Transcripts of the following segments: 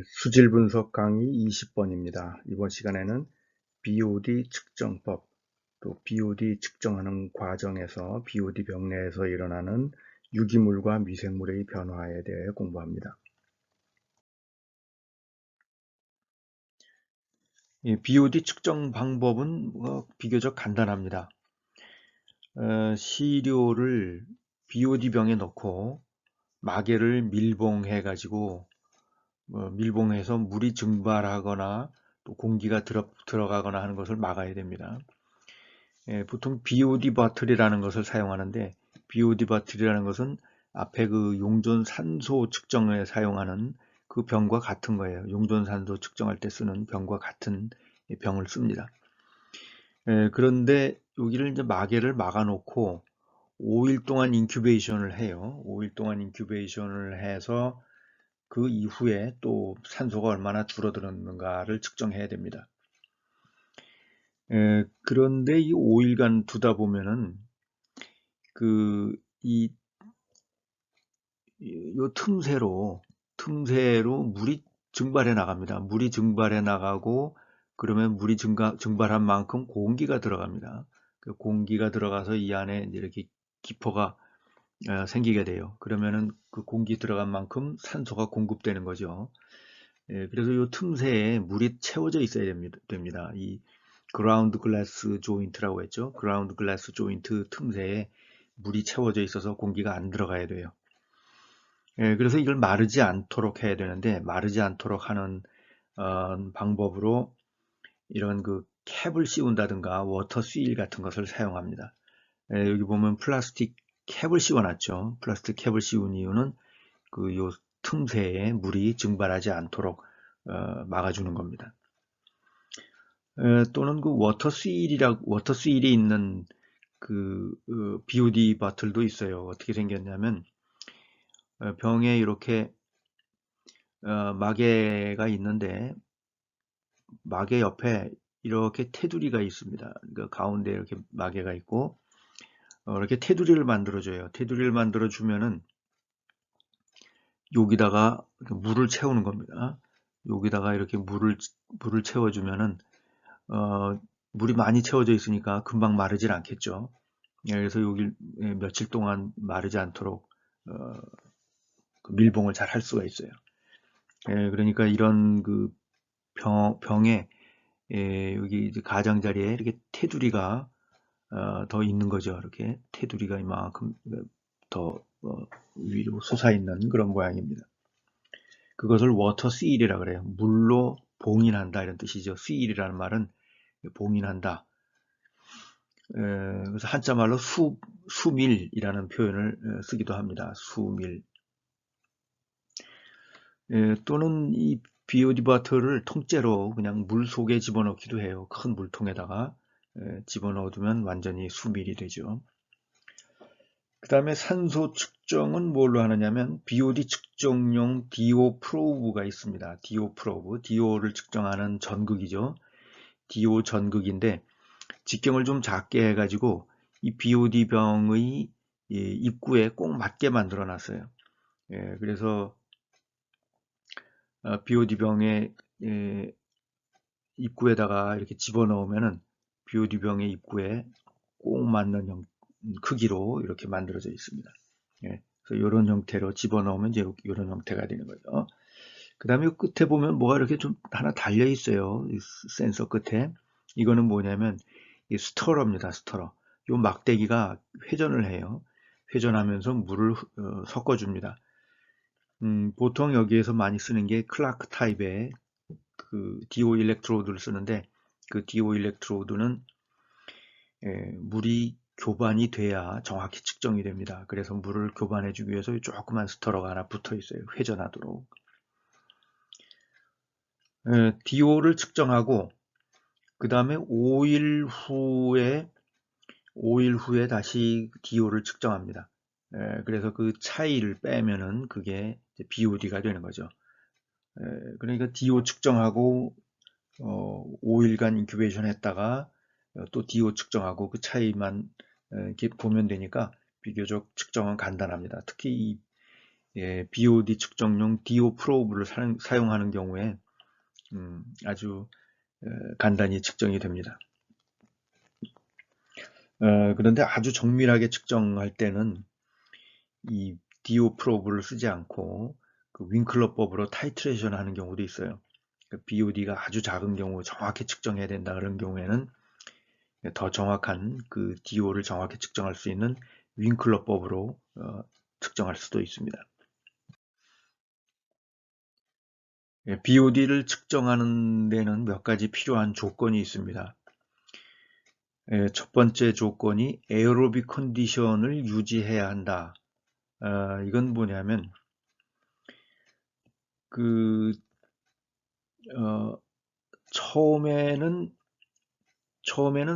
수질 분석 강의 20번입니다. 이번 시간에는 BOD 측정법, 또 BOD 측정하는 과정에서 BOD 병 내에서 일어나는 유기물과 미생물의 변화에 대해 공부합니다. BOD 측정 방법은 비교적 간단합니다. 시료를 BOD 병에 넣고 마개를 밀봉해 가지고 밀봉해서 물이 증발하거나 또 공기가 들어가거나 하는 것을 막아야 됩니다. 보통 BOD 바틀이라는 것을 사용하는데, BOD 바틀이라는 것은 앞에 그 용존 산소 측정에 사용하는 그 병과 같은 거예요. 용존 산소 측정할 때 쓰는 병과 같은 병을 씁니다. 그런데 여기를 이제 마개를 막아 놓고 5일 동안 인큐베이션을 해요. 5일 동안 인큐베이션을 해서 그 이후에 또 산소가 얼마나 줄어들었는가를 측정해야 됩니다. 그런데 이 5일간 두다 보면은 요 틈새로 물이 증발해 나갑니다. 물이 증발해 나가고, 그러면 물이 증발한 만큼 공기가 들어갑니다. 그 공기가 들어가서 이 안에 이렇게 기포가 생기게 돼요. 그러면은 그 공기 들어간 만큼 산소가 공급되는 거죠. 그래서 이 틈새에 물이 채워져 있어야 됩니다. 이 그라운드 글라스 조인트라고 했죠. 그라운드 글라스 조인트 틈새에 물이 채워져 있어서 공기가 안 들어가야 돼요. 그래서 이걸 마르지 않도록 해야 되는데, 마르지 않도록 하는 방법으로 이런 그 캡을 씌운다든가 워터 수일 같은 것을 사용합니다. 여기 보면 플라스틱 캡을 씌워놨죠. 플라스틱 캡을 씌운 이유는 요 틈새에 물이 증발하지 않도록 막아주는 겁니다. 또는 그 워터 수일이 있는 그 BOD 바틀도 있어요. 어떻게 생겼냐면, 병에 이렇게 마개가 있는데, 마개 옆에 이렇게 테두리가 있습니다. 그 가운데 이렇게 마개가 있고, 이렇게 테두리를 만들어줘요. 테두리를 만들어주면은 여기다가 물을 채우는 겁니다. 여기다가 이렇게 물을 채워주면은 물이 많이 채워져 있으니까 금방 마르질 않겠죠. 그래서 여기 며칠 동안 마르지 않도록 그 밀봉을 잘 할 수가 있어요. 그러니까 이런 그 병에 여기 이제 가장자리에 이렇게 테두리가 더 있는 거죠. 이렇게 테두리가 이만큼 더 위로 솟아있는 그런 모양입니다. 그것을 워터 시일이라 그래요. 물로 봉인한다 이런 뜻이죠. 시일이라는 말은 봉인한다. 그래서 한자 말로 수밀이라는 표현을 쓰기도 합니다. 수밀. 또는 이 BOD 바트를 통째로 그냥 물 속에 집어넣기도 해요. 큰 물통에다가 집어넣어두면 완전히 수밀이 되죠. 그 다음에 산소 측정은 뭘로 하느냐면 BOD 측정용 DO 프로브가 있습니다. DO 프로브, DO를 측정하는 전극이죠. DO 전극인데 직경을 좀 작게 해가지고 이 BOD 병의 입구에 꼭 맞게 만들어 놨어요. 그래서 BOD 병의 입구에다가 이렇게 집어넣으면은 BOD 병의 입구에 꼭 맞는 크기로 이렇게 만들어져 있습니다. 그래서 이런 형태로 집어넣으면 이제 이런 형태가 되는 거죠. 그 다음에 끝에 보면 뭐가 이렇게 좀 하나 달려 있어요. 이 센서 끝에. 이거는 뭐냐면 이 스터러입니다. 스터러. 이 막대기가 회전을 해요. 회전하면서 물을 섞어줍니다. 보통 여기에서 많이 쓰는 게 클라크 타입의 그 DO 일렉트로드를 쓰는데, 그 DO 일렉트로드는 물이 교반이 돼야 정확히 측정이 됩니다. 그래서 물을 교반해주기 위해서 조그만 스터러가 하나 붙어 있어요. 회전하도록. DO를 측정하고 그 다음에 5일 후에 다시 DO를 측정합니다. 그래서 그 차이를 빼면은 그게 BOD가 되는 거죠. 그러니까 DO 측정하고 5일간 인큐베이션 했다가 또 DO 측정하고 그 차이만 이렇게 보면 되니까 비교적 측정은 간단합니다. 특히 BOD 측정용 DO 프로브를 사용하는 경우에 아주 간단히 측정이 됩니다. 그런데 아주 정밀하게 측정할 때는 이 DO 프로브를 쓰지 않고 그 윙클러법으로 타이트레이션 하는 경우도 있어요. BOD가 아주 작은 경우 정확히 측정해야 된다 그런 경우에는 더 정확한 그 DO를 정확히 측정할 수 있는 윙클러법으로 측정할 수도 있습니다. BOD를 측정하는 데는 몇 가지 필요한 조건이 있습니다. 첫 번째 조건이 에어로빅 컨디션을 유지해야 한다. 이건 뭐냐면 그 처음에는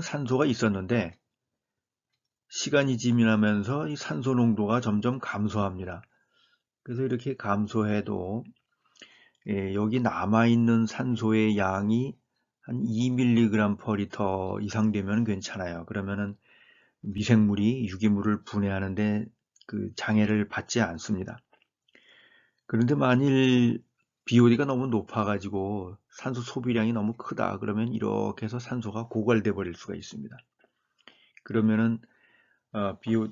산소가 있었는데 시간이 지나면서 이 산소 농도가 점점 감소합니다. 그래서 이렇게 감소해도 여기 남아있는 산소의 양이 한 2mg/L 이상 되면 괜찮아요. 그러면은 미생물이 유기물을 분해하는데 그 장애를 받지 않습니다. 그런데 만일 BOD가 너무 높아가지고 산소 소비량이 너무 크다 그러면 이렇게 해서 산소가 고갈돼 버릴 수가 있습니다. 그러면은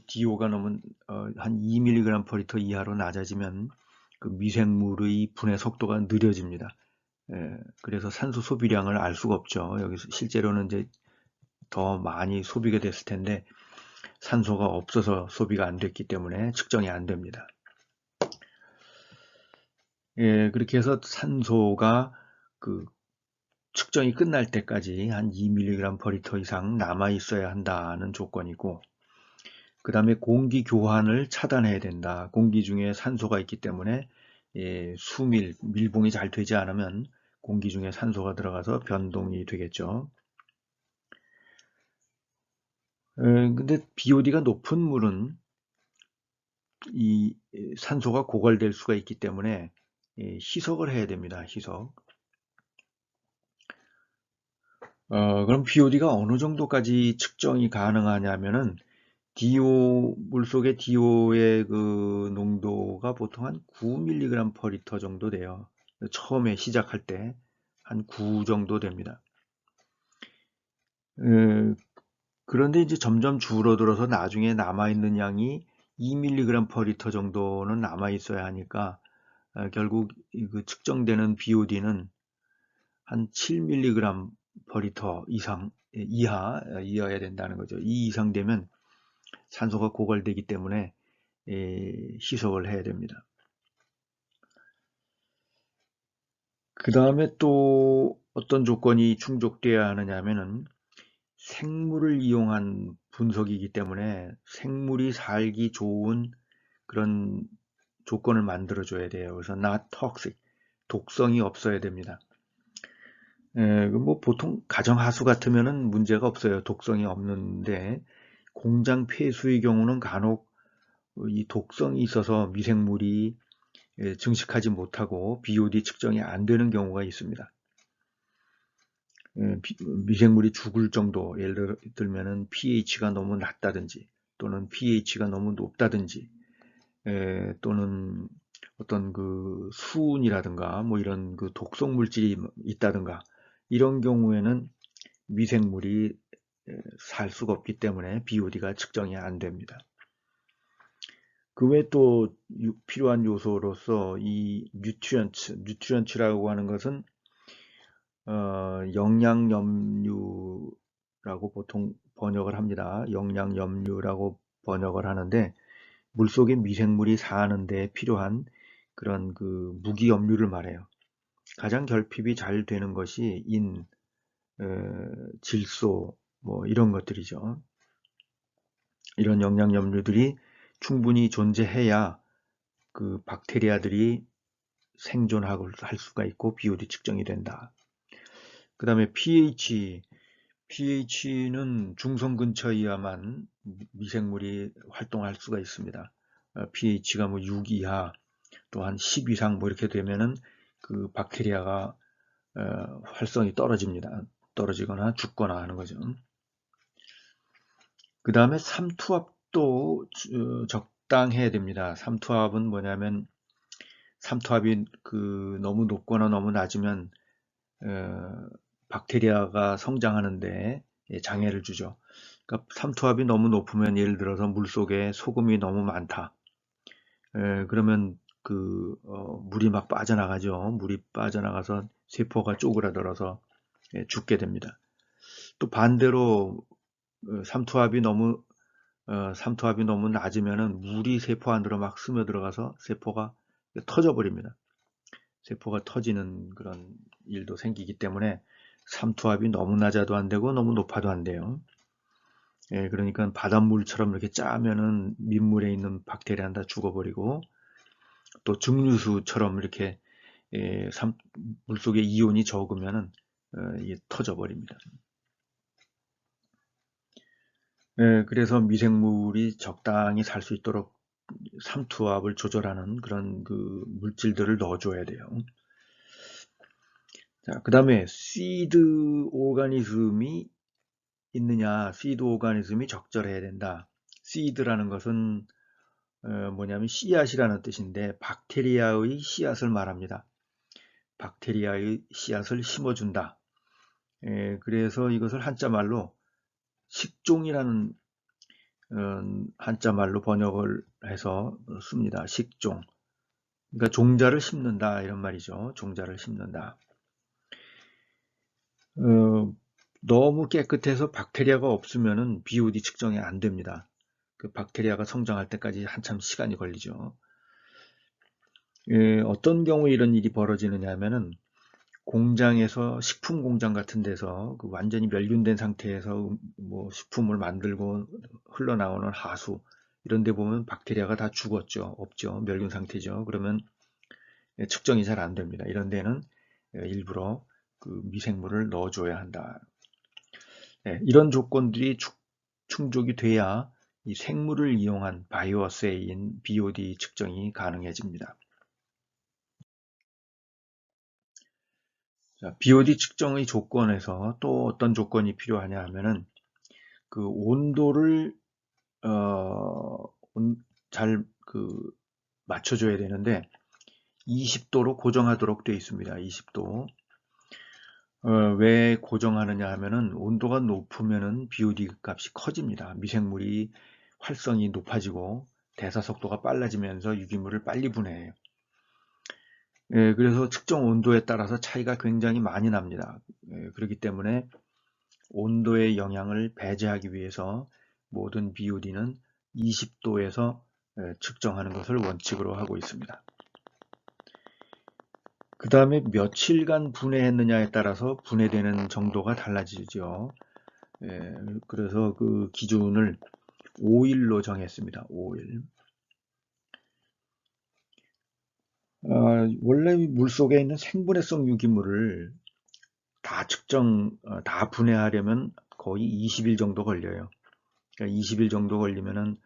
DO가 너무 한 2mg/L 이하로 낮아지면 그 미생물의 분해 속도가 느려집니다. 그래서 산소 소비량을 알 수가 없죠. 여기서 실제로는 이제 더 많이 소비가 됐을 텐데 산소가 없어서 소비가 안 됐기 때문에 측정이 안 됩니다. 그렇게 해서 산소가 그 측정이 끝날 때까지 한 2mg/L 이상 남아 있어야 한다는 조건이고, 그 다음에 공기 교환을 차단해야 된다. 공기 중에 산소가 있기 때문에 밀봉이 잘 되지 않으면 공기 중에 산소가 들어가서 변동이 되겠죠. 근데 BOD가 높은 물은 이 산소가 고갈될 수가 있기 때문에 희석을 해야 됩니다. 희석. 그럼 BOD가 어느 정도까지 측정이 가능하냐면은 물속의 DO의 그 농도가 보통 한 9mg/L 정도 돼요. 처음에 시작할 때 한 9 정도 됩니다. 그런데 이제 점점 줄어들어서 나중에 남아있는 양이 2mg/L 정도는 남아있어야 하니까 결국 그 측정되는 BOD는 한 7mg/L 이하여야 된다는 거죠. 이 이상 되면 산소가 고갈되기 때문에 희석을 해야 됩니다. 그 다음에 또 어떤 조건이 충족돼야 하느냐 하면은 생물을 이용한 분석이기 때문에 생물이 살기 좋은 그런 조건을 만들어 줘야 돼요. 그래서 not toxic, 독성이 없어야 됩니다. 뭐 보통 가정하수 같으면은 문제가 없어요. 독성이 없는데 공장 폐수의 경우는 간혹 이 독성이 있어서 미생물이 증식하지 못하고 BOD 측정이 안 되는 경우가 있습니다. 미생물이 죽을 정도, 예를 들면은 pH가 너무 낮다든지 또는 pH가 너무 높다든지 또는 어떤 그 수은이라든가 뭐 이런 그 독성 물질이 있다든가 이런 경우에는 미생물이 살 수가 없기 때문에 BOD가 측정이 안 됩니다. 그 외에 또 필요한 요소로서 이 뉴트리언츠라고 하는 것은 영양염류라고 보통 번역을 합니다. 영양염류라고 번역을 하는데 물속에 미생물이 사는 데 필요한 그런 그 무기염류를 말해요. 가장 결핍이 잘 되는 것이 질소, 뭐 이런 것들이죠. 이런 영양염류들이 충분히 존재해야 그 박테리아들이 생존할 수가 있고 BOD 측정이 된다. 그 다음에 pH는 중성 근처에야만 미생물이 활동할 수가 있습니다. pH가 뭐 6 이하 또한 10 이상 뭐 이렇게 되면은 그 박테리아가 활성이 떨어지거나 죽거나 하는 거죠. 그 다음에 삼투압도 적당해야 됩니다. 삼투압은 뭐냐면 삼투압이 너무 높거나 너무 낮으면 박테리아가 성장하는데 장애를 주죠. 그러니까 삼투압이 너무 높으면 예를 들어서 물속에 소금이 너무 많다. 그러면 물이 막 빠져나가죠. 물이 빠져나가서 세포가 쪼그라들어서 죽게 됩니다. 또 반대로 삼투압이 너무 낮으면은 물이 세포 안으로 막 스며들어가서 세포가 터져 버립니다. 세포가 터지는 그런 일도 생기기 때문에 삼투압이 너무 낮아도 안 되고 너무 높아도 안 돼요. 그러니까 바닷물처럼 이렇게 짜면은 민물에 있는 박테리아는 다 죽어버리고, 또 증류수처럼 이렇게 물속에 이온이 적으면은 이게 터져버립니다. 그래서 미생물이 적당히 살 수 있도록 삼투압을 조절하는 그런 물질들을 넣어줘야 돼요. 자, 그 다음에 시드 오가니즘이 있느냐, 시드 오가니즘이 적절해야 된다. 시드라는 것은 뭐냐면 씨앗이라는 뜻인데 박테리아의 씨앗을 말합니다. 박테리아의 씨앗을 심어준다. 그래서 이것을 한자말로 식종이라는 한자말로 번역을 해서 씁니다. 식종. 그러니까 종자를 심는다 이런 말이죠. 종자를 심는다. 너무 깨끗해서 박테리아가 없으면은 BOD 측정이 안 됩니다. 그 박테리아가 성장할 때까지 한참 시간이 걸리죠. 어떤 경우에 이런 일이 벌어지느냐 하면은 공장에서 식품 공장 같은 데서 완전히 멸균된 상태에서 뭐 식품을 만들고 흘러나오는 하수 이런 데 보면 박테리아가 다 죽었죠. 없죠. 멸균 상태죠. 그러면 측정이 잘 안 됩니다. 이런 데는 일부러 미생물을 넣어줘야 한다. 이런 조건들이 충족이 돼야 이 생물을 이용한 바이오어세이인 BOD 측정이 가능해집니다. 자, BOD 측정의 조건에서 또 어떤 조건이 필요하냐 하면은 온도를 잘 맞춰줘야 되는데 20도로 고정하도록 되어 있습니다. 20도. 왜 고정하느냐 하면은 온도가 높으면은 BOD 값이 커집니다. 미생물이 활성이 높아지고 대사 속도가 빨라지면서 유기물을 빨리 분해해요. 그래서 측정 온도에 따라서 차이가 굉장히 많이 납니다. 그렇기 때문에 온도의 영향을 배제하기 위해서 모든 BOD는 20도에서 측정하는 것을 원칙으로 하고 있습니다. 그 다음에 며칠간 분해했느냐에 따라서 분해되는 정도가 달라지죠. 그래서 그 기준을 5일로 정했습니다. 5일. 원래 물속에 있는 생분해성 유기물을 다 분해하려면 거의 20일 정도 걸려요. 그러니까 20일 정도 걸리면은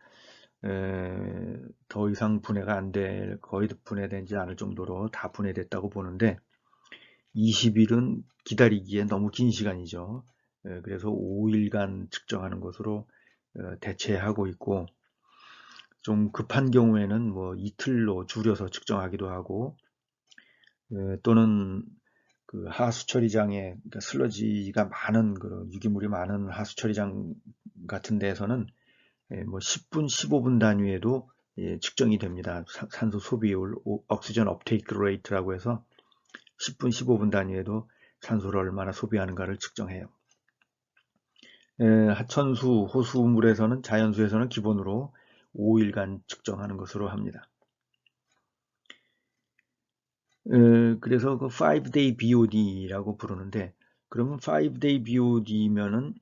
더 이상 거의 분해되지 않을 정도로 다 분해됐다고 보는데 20일은 기다리기에 너무 긴 시간이죠. 그래서 5일간 측정하는 것으로 대체하고 있고, 좀 급한 경우에는 뭐 이틀로 줄여서 측정하기도 하고, 또는 하수 처리장에 그러니까 슬러지가 많은 유기물이 많은 하수 처리장 같은 데에서는 뭐 10분, 15분 단위에도 측정이 됩니다. 산소 소비율, 옥시전 업테이크 레이트라고 해서 10분, 15분 단위에도 산소를 얼마나 소비하는가를 측정해요. 하천수, 호수물에서는 자연수에서는 기본으로 5일간 측정하는 것으로 합니다. 그래서 5-day BOD라고 부르는데, 그러면 5-day BOD면은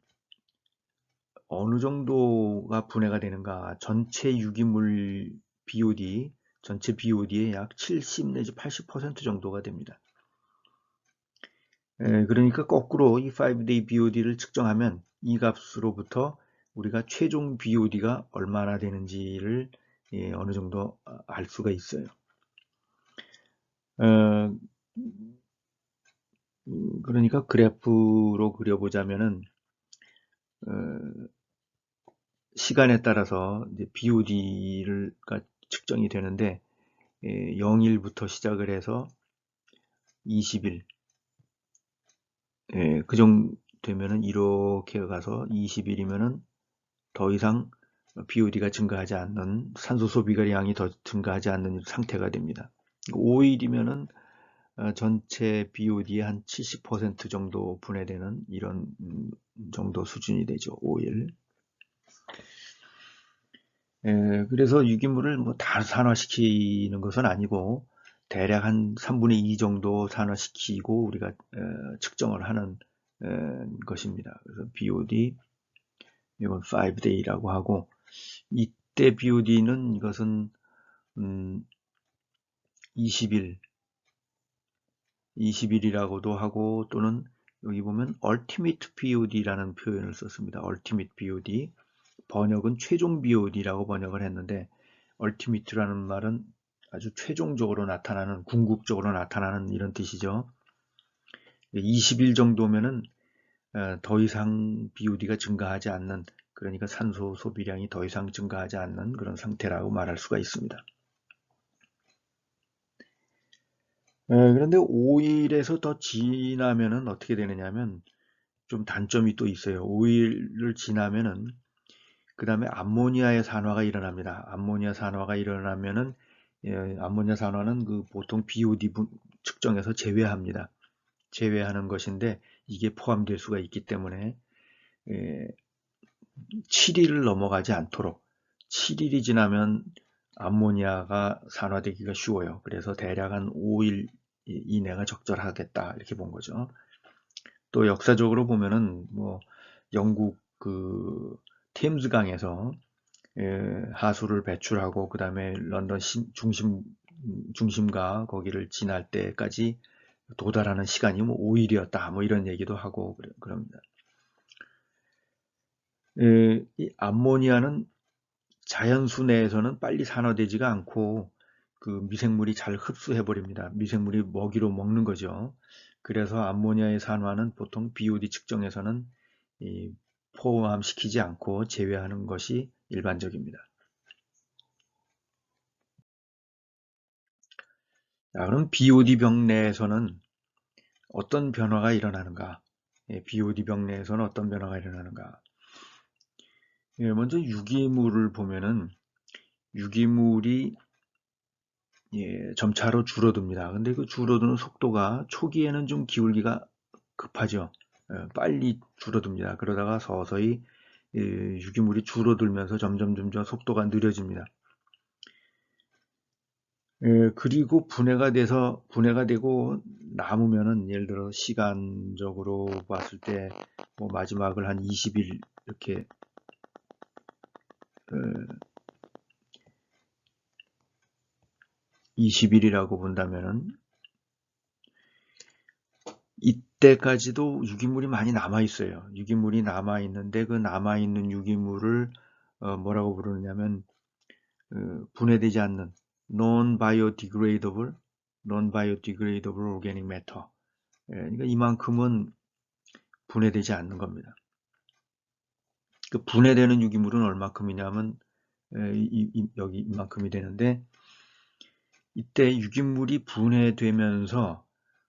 어느 정도가 분해가 되는가? 전체 유기물 BOD, 전체 BOD의 약 70 내지 80% 정도가 됩니다. 그러니까 거꾸로 이 5-day BOD를 측정하면 이 값으로부터 우리가 최종 BOD가 얼마나 되는지를 어느 정도 알 수가 있어요. 그러니까 그래프로 그려보자면은 시간에 따라서 이제 BOD가 측정이 되는데 0일부터 시작을 해서 20일, 그 정도 되면은 이렇게 가서 20일이면은 더 이상 BOD가 증가하지 않는, 산소 소비량이 더 증가하지 않는 상태가 됩니다. 5일이면은 전체 BOD의 한 70% 정도 분해되는 이런 정도 수준이 되죠. 5일. 그래서 유기물을 뭐 다 산화시키는 것은 아니고 대략 한 3분의 2 정도 산화시키고 우리가 측정을 하는 것입니다. 그래서 BOD 이건 5day라고 하고, 이때 BOD는 이것은 20일, 20일이라고도 하고, 또는 여기 보면 Ultimate BOD라는 표현을 썼습니다. Ultimate BOD. 번역은 최종 BOD라고 번역을 했는데, Ultimate라는 말은 아주 최종적으로 나타나는, 궁극적으로 나타나는 이런 뜻이죠. 20일 정도면은 더 이상 BOD가 증가하지 않는, 그러니까 산소 소비량이 더 이상 증가하지 않는 그런 상태라고 말할 수가 있습니다. 그런데 5일에서 더 지나면은 어떻게 되느냐면 좀 단점이 또 있어요. 5일을 지나면은 그 다음에 암모니아의 산화가 일어납니다. 암모니아 산화가 일어나면은 암모니아 산화는 그 보통 BOD 측정에서 제외합니다. 제외하는 것인데 이게 포함될 수가 있기 때문에 7일을 넘어가지 않도록, 7일이 지나면 암모니아가 산화되기가 쉬워요. 그래서 대략 한 5일 이내가 적절하겠다 이렇게 본 거죠. 또 역사적으로 보면은 뭐 영국 그 템즈강에서 하수를 배출하고 그 다음에 런던 중심가 거기를 지날 때까지 도달하는 시간이 뭐 5일이었다 뭐 이런 얘기도 하고 그럽니다. 이 암모니아는 자연수 내에서는 빨리 산화되지가 않고 그 미생물이 잘 흡수해 버립니다. 미생물이 먹이로 먹는 거죠. 그래서 암모니아의 산화는 보통 BOD 측정에서는 포함시키지 않고 제외하는 것이 일반적입니다. 자, 그럼 BOD 병 내에서는 어떤 변화가 일어나는가? BOD 병 내에서는 어떤 변화가 일어나는가? 먼저 유기물을 보면은 유기물이 점차로 줄어듭니다. 근데 그 줄어드는 속도가 초기에는 좀 기울기가 급하죠. 빨리 줄어듭니다. 그러다가 서서히 유기물이 줄어들면서 점점 속도가 느려집니다. 그리고 분해가 되고 남으면은 예를 들어 시간적으로 봤을 때 뭐 마지막을 한 20일 이렇게 20일이라고 본다면은 이때까지도 유기물이 많이 남아 있어요. 유기물이 남아 있는데 그 남아 있는 유기물을 뭐라고 부르냐면 분해되지 않는 non-biodegradable organic matter. 그러니까 이만큼은 분해되지 않는 겁니다. 그 분해되는 유기물은 얼마큼이냐면 여기 이만큼이 되는데, 이때 유기물이 분해되면서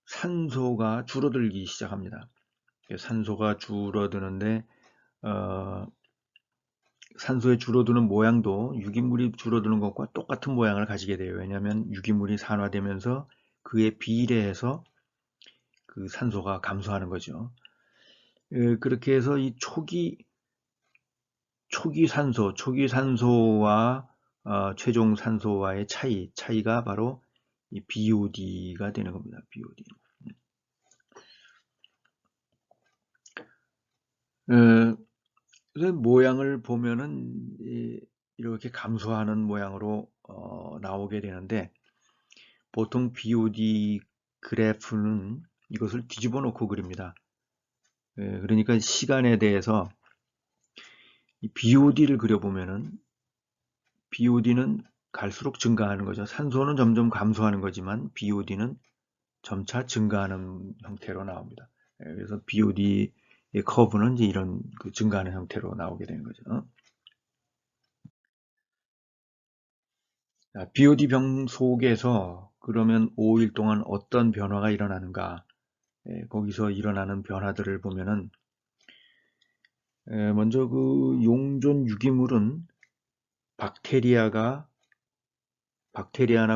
산소가 줄어들기 시작합니다. 산소가 줄어드는데 산소의 줄어드는 모양도 유기물이 줄어드는 것과 똑같은 모양을 가지게 돼요. 왜냐하면 유기물이 산화되면서 그에 비례해서 그 산소가 감소하는 거죠. 그렇게 해서 이 초기 산소와 최종 산소와의 차이가 바로 이 BOD가 되는 겁니다. BOD. 모양을 보면은 이렇게 감소하는 모양으로 나오게 되는데, 보통 BOD 그래프는 이것을 뒤집어 놓고 그립니다. 그러니까 시간에 대해서 이 BOD를 그려보면은 BOD는 갈수록 증가하는 거죠. 산소는 점점 감소하는 거지만 BOD는 점차 증가하는 형태로 나옵니다. 그래서 BOD의 커브는 이제 이런 그 증가하는 형태로 나오게 되는 거죠. BOD 병 속에서 그러면 5일 동안 어떤 변화가 일어나는가? 거기서 일어나는 변화들을 보면은 먼저 그 용존 유기물은 박테리아나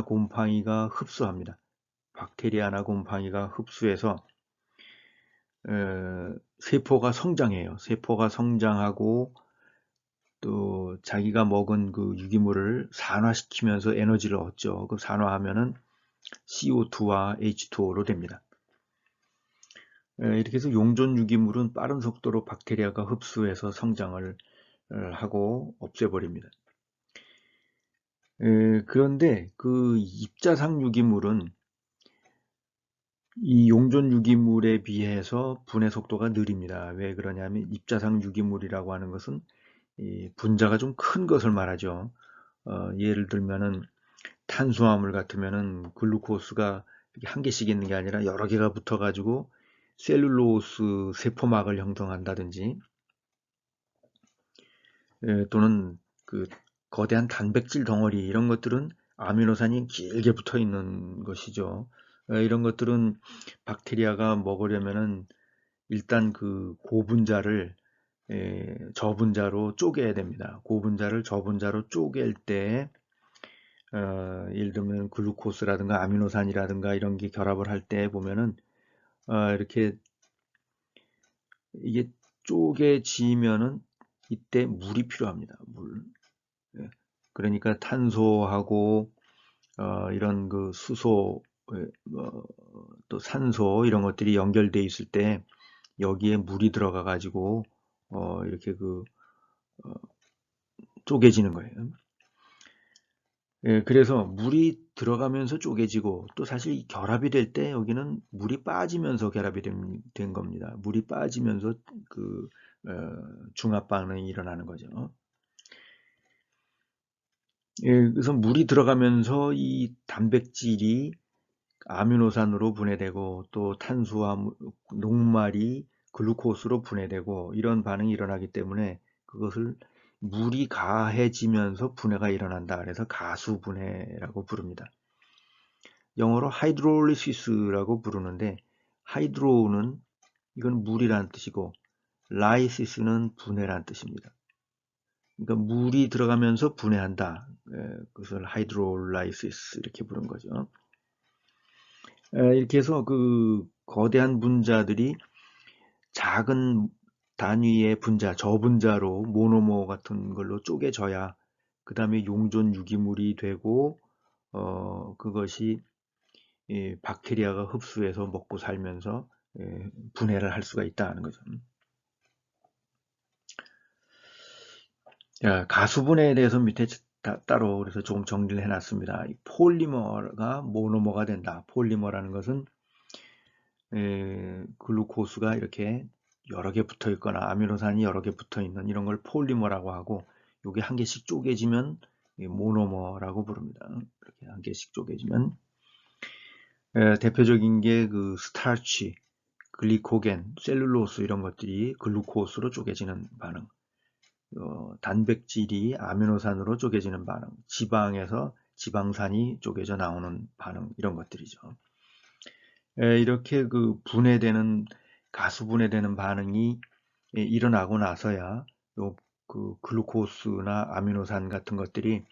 곰팡이가 흡수합니다. 박테리아나 곰팡이가 흡수해서 세포가 성장해요. 세포가 성장하고 또 자기가 먹은 그 유기물을 산화시키면서 에너지를 얻죠. 그 산화하면은 CO2와 H2O로 됩니다. 이렇게 해서 용존 유기물은 빠른 속도로 박테리아가 흡수해서 성장을 하고 없애버립니다. 그런데 그 입자상 유기물은 이 용존 유기물에 비해서 분해 속도가 느립니다. 왜 그러냐면 입자상 유기물이라고 하는 것은 이 분자가 좀 큰 것을 말하죠. 예를 들면은 탄수화물 같으면은 글루코스가 한 개씩 있는 게 아니라 여러 개가 붙어가지고 셀룰로스 세포막을 형성한다든지 또는 그 거대한 단백질 덩어리 이런 것들은 아미노산이 길게 붙어 있는 것이죠. 이런 것들은 박테리아가 먹으려면은 일단 그 고분자를 저분자로 쪼개야 됩니다. 고분자를 저분자로 쪼갤 때 예를 들면 글루코스라든가 아미노산이라든가 이런 게 결합을 할 때 보면은 이렇게 이게 쪼개지면은 이때 물이 필요합니다. 물. 예. 그러니까 탄소하고 이런 그 수소, 또 산소 이런 것들이 연결돼 있을 때 여기에 물이 들어가 가지고 이렇게 그 쪼개지는 거예요. 그래서 물이 들어가면서 쪼개지고 또 사실 결합이 될 때 여기는 물이 빠지면서 결합이 된 겁니다. 물이 빠지면서 그 중합 반응이 일어나는 거죠. 그래서 물이 들어가면서 이 단백질이 아미노산으로 분해되고 또 탄수화 녹말이 글루코스로 분해되고 이런 반응이 일어나기 때문에 그것을 물이 가해지면서 분해가 일어난다. 그래서 가수 분해라고 부릅니다. 영어로 하이드롤리시스라고 부르는데 하이드로는 이건 물이라는 뜻이고 라이시스는 분해라는 뜻입니다. 그러니까 물이 들어가면서 분해한다. 그것을 하이드롤라이시스 이렇게 부른 거죠. 이렇게 해서 그 거대한 분자들이 작은 단위의 분자, 저분자로 모노머 같은 걸로 쪼개져야 그 다음에 용존 유기물이 되고 그것이 박테리아가 흡수해서 먹고 살면서 분해를 할 수가 있다는 거죠. 가수분해에 대해서 밑에 따로 그래서 조금 정리를 해놨습니다. 폴리머가 모노머가 된다. 폴리머라는 것은 글루코스가 이렇게 여러 개 붙어 있거나 아미노산이 여러 개 붙어 있는 이런 걸 폴리머라고 하고 이게 한 개씩 쪼개지면 모노머라고 부릅니다. 이렇게 한 개씩 쪼개지면 대표적인 게 그 스타치, 글리코겐, 셀룰로스 이런 것들이 글루코스로 쪼개지는 반응, 단백질이 아미노산으로 쪼개지는 반응, 지방에서 지방산이 쪼개져 나오는 반응 이런 것들이죠. 이렇게 그 분해되는 가수 분해되는 반응이 일어나고 나서야 그 글루코스나 아미노산 같은 것들이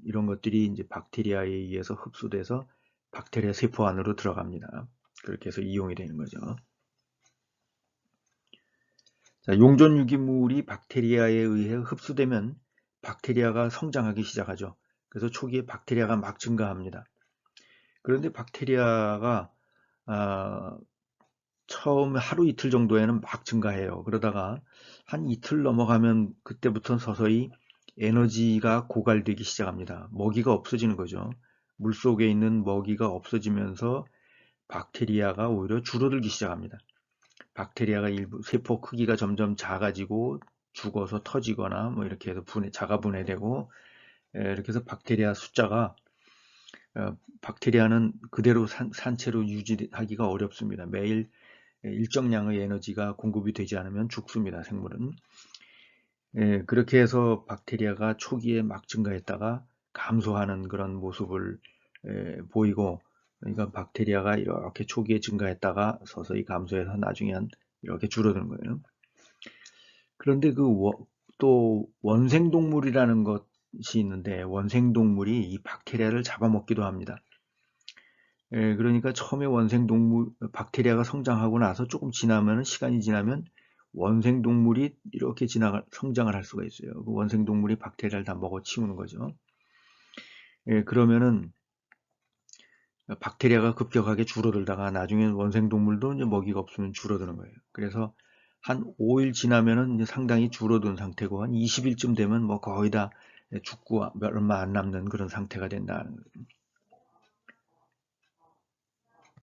이런 것들이 이제 박테리아에 의해서 흡수돼서 박테리아 세포 안으로 들어갑니다. 그렇게 해서 이용이 되는 거죠. 자, 용존 유기물이 박테리아에 의해 흡수되면 박테리아가 성장하기 시작하죠. 그래서 초기에 박테리아가 막 증가합니다. 그런데 박테리아가 처음 하루 이틀 정도에는 막 증가해요. 그러다가 한 이틀 넘어가면 그때부터 서서히 에너지가 고갈되기 시작합니다. 먹이가 없어지는 거죠. 물속에 있는 먹이가 없어지면서 박테리아가 오히려 줄어들기 시작합니다. 박테리아가 일부 세포 크기가 점점 작아지고 죽어서 터지거나 뭐 이렇게 해서 자가 분해되고 이렇게 해서 박테리아 숫자가 박테리아는 그대로 산채로 유지하기가 어렵습니다. 매일 일정량의 에너지가 공급이 되지 않으면 죽습니다. 생물은. 그렇게 해서 박테리아가 초기에 막 증가했다가 감소하는 그런 모습을 보이고, 그러니까 박테리아가 이렇게 초기에 증가했다가 서서히 감소해서 나중엔 이렇게 줄어드는 거예요. 그런데 또 원생동물이라는 것이 있는데, 원생동물이 이 박테리아를 잡아먹기도 합니다. 그러니까 처음에 원생동물 박테리아가 성장하고 나서 조금 지나면, 시간이 지나면 원생동물이 이렇게 성장을 할 수가 있어요. 그 원생동물이 박테리아를 다 먹어치우는 거죠. 그러면은 박테리아가 급격하게 줄어들다가 나중에 원생동물도 이제 먹이가 없으면 줄어드는 거예요. 그래서 한 5일 지나면은 이제 상당히 줄어든 상태고, 한 20일쯤 되면 뭐 거의 다 죽고 얼마 안 남는 그런 상태가 된다는 거예요.